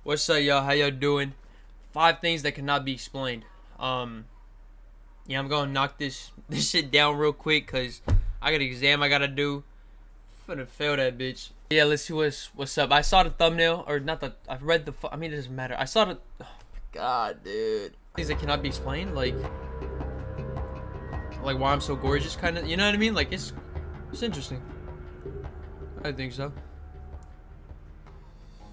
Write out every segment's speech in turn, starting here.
What's up, y'all? How y'all doing? 5 things that cannot be explained. Yeah, I'm gonna knock this shit down real quick because I got an exam I gotta do. I'm finna fail that bitch. Yeah, let's see what's up. I saw the thumbnail, or not the. I've read the. I mean, it doesn't matter. I saw the. Oh my god, dude. Things that cannot be explained, like why I'm so gorgeous, kind of. You know what I mean? Like it's interesting. I think so.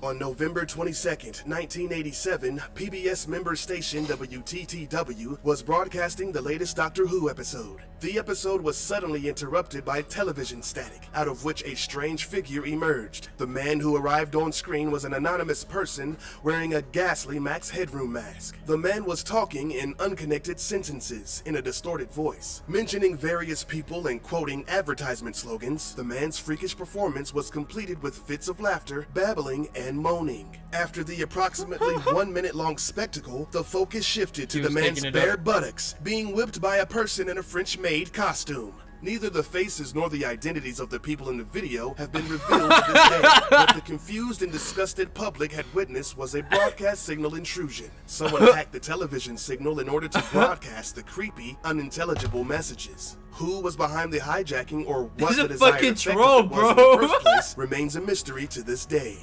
On November 22nd, 1987, PBS member station WTTW was broadcasting the latest Doctor Who episode. The episode was suddenly interrupted by television static, out of which a strange figure emerged. The man who arrived on screen was an anonymous person wearing a ghastly Max Headroom mask. The man was talking in unconnected sentences in a distorted voice, mentioning various people and quoting advertisement slogans. The man's freakish performance was completed with fits of laughter, babbling, and moaning. After the approximately 1 minute long spectacle, the focus shifted to the man's bare buttocks being whipped by a person in a French maid costume. Neither the faces nor the identities of the people in the video have been revealed to this day. What the confused and disgusted public had witnessed was a broadcast signal intrusion. Someone hacked the television signal in order to broadcast the creepy, unintelligible messages. Who was behind the hijacking or what the desired effect troll, of it was in the first place remains a mystery to this day.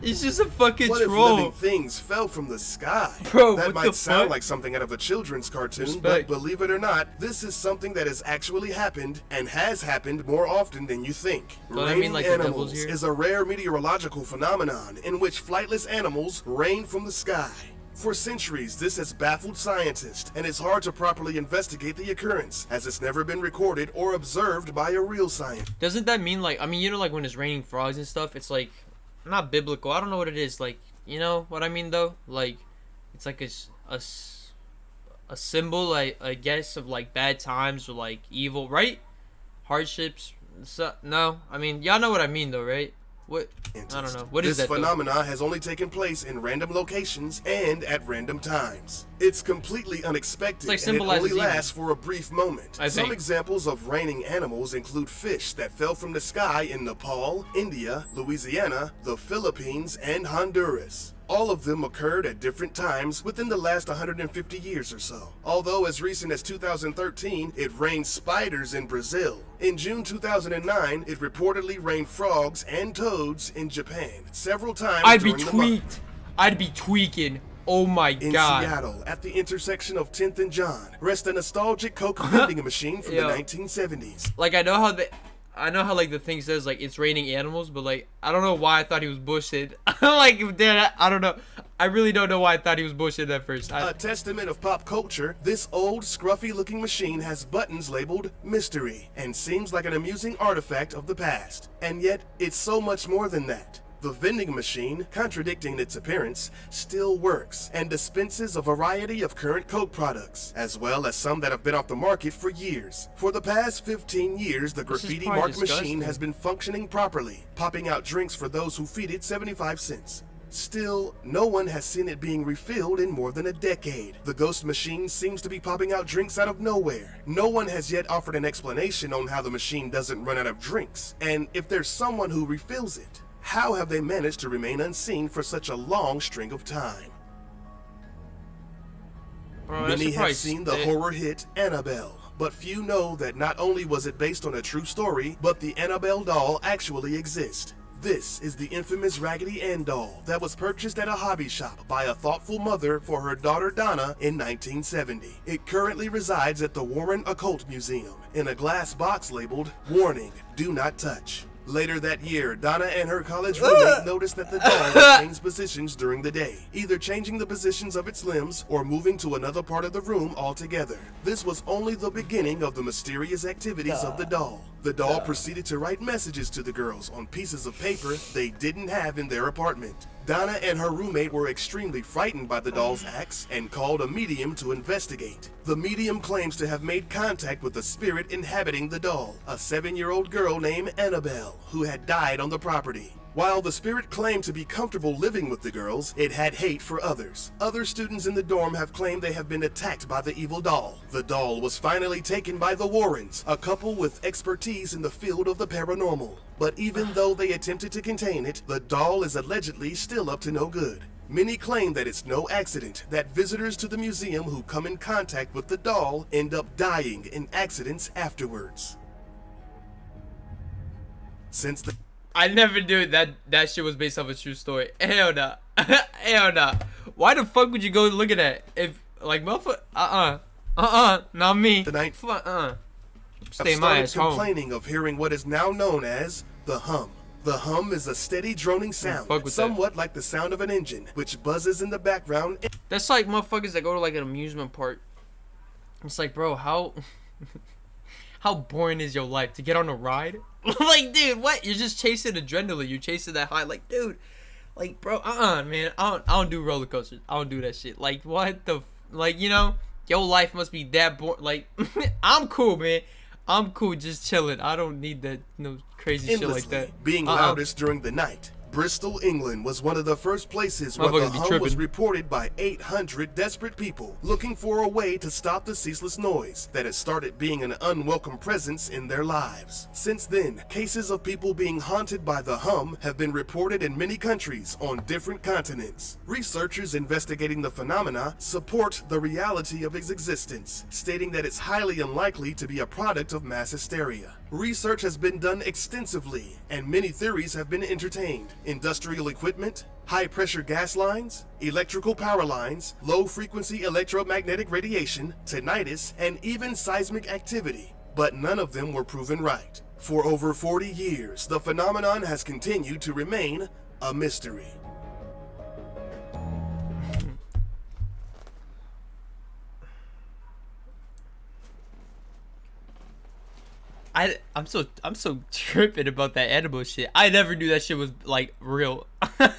He's just a fucking what troll. What if living things fell from the sky? Bro, that what might the sound fuck? like something out of a children's cartoon, Respect. but believe it or not, this is something that has actually happened and has happened more often than you think. So I Raining mean, like, the devil's animals here? is a rare meteorological phenomenon in which flightless animals rain from the sky. For centuries, this has baffled scientists, and it's hard to properly investigate the occurrence, as it's never been recorded or observed by a real scientist. Doesn't that mean, like, I mean, you know, like when it's raining frogs and stuff, it's like not biblical. I don't know what it is. Like, you know what I mean though? Like, it's like a symbol, I guess, of like bad times or like evil, right? Hardships. So, no, I mean, y'all know what I mean though, right? What? I don't know. What is that? This phenomena has only taken place in random locations and at random times. It's completely unexpected, It's like and it only symbolizes evil. lasts for a brief moment. I Some think. examples of raining animals include fish that fell from the sky in Nepal, India, Louisiana, the Philippines, and Honduras. All of them occurred at different times within the last 150 years or so. Although as recent as 2013, it rained spiders in Brazil. In June 2009, it reportedly rained frogs and toads in Japan several times I'd be during the month. tweaked. I'd be tweaking. Oh my In god. Seattle, at the intersection of 10th and John, rests a nostalgic Coke vending machine from the Yo. 1970s. Like, I know how like the thing says like it's raining animals, but like I don't know why I thought he was bullshit. Like, dude, I don't know. I really don't know why I thought he was bullshit at first. A testament of pop culture, this old, scruffy-looking machine has buttons labeled Mystery and seems like an amusing artifact of the past. And yet, it's so much more than that. The vending machine, contradicting its appearance, still works and dispenses a variety of current Coke products, as well as some that have been off the market for years. For the past 15 years, the graffiti-marked probably machine disgusting. has been functioning properly, popping out drinks for those who feed it 75 cents. Still, no one has seen it being refilled in more than a decade. The ghost machine seems to be popping out drinks out of nowhere. No one has yet offered an explanation on how the machine doesn't run out of drinks, and if there's someone who refills it. How have they managed to remain unseen for such a long string of time? Bro, that Many should probably have seen the stick. horror hit Annabelle, but few know that not only was it based on a true story, but the Annabelle doll actually exists. This is the infamous Raggedy Ann doll that was purchased at a hobby shop by a thoughtful mother for her daughter Donna in 1970. It currently resides at the Warren Occult Museum in a glass box labeled, "Warning, do not touch." Later that year, Donna and her college roommate noticed that the doll would change positions during the day, either changing the positions of its limbs or moving to another part of the room altogether. This was only the beginning of the mysterious activities of the doll. The doll proceeded to write messages to the girls on pieces of paper they didn't have in their apartment. Donna and her roommate were extremely frightened by the doll's acts and called a medium to investigate. The medium claims to have made contact with the spirit inhabiting the doll, a 7-year-old girl named Annabelle, who had died on the property. While the spirit claimed to be comfortable living with the girls, it had hate for others. Other students in the dorm have claimed they have been attacked by the evil doll. The doll was finally taken by the Warrens, a couple with expertise in the field of the paranormal. But even though they attempted to contain it, the doll is allegedly still up to no good. Many claim that it's no accident that visitors to the museum who come in contact with the doll end up dying in accidents afterwards. Since the I never knew that shit was based off a true story. Hell nah. Hell nah. Why the fuck would you go look at that? If, like, motherfucker, not me. The night Stay my ass home. complaining of hearing what is now known as the hum. The hum is a steady droning sound, somewhat like the sound of an engine, which buzzes in the background. That's like motherfuckers that go to like an amusement park. It's like, bro, how boring is your life to get on a ride? Like, dude, what? You're just chasing adrenaline. You're chasing that high. Like, dude, like, bro, man, I don't do roller coasters. I don't do that shit. Like, what the, like, you know, your life must be that boring. Like, I'm cool, man. I'm cool, just chilling. I don't need that no crazy shit like that. Being loudest during the night. Bristol, England was one of the first places where the hum was reported by 800 desperate people looking for a way to stop the ceaseless noise that has started being an unwelcome presence in their lives. Since then, cases of people being haunted by the hum have been reported in many countries on different continents. Researchers investigating the phenomena support the reality of its existence, stating that it's highly unlikely to be a product of mass hysteria. Research has been done extensively, and many theories have been entertained. Industrial equipment, high-pressure gas lines, electrical power lines, low-frequency electromagnetic radiation, tinnitus, and even seismic activity. But none of them were proven right. For over 40 years, the phenomenon has continued to remain a mystery. I'm so tripping about that animal shit. I never knew that shit was like real,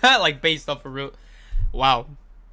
like based off of real. Wow.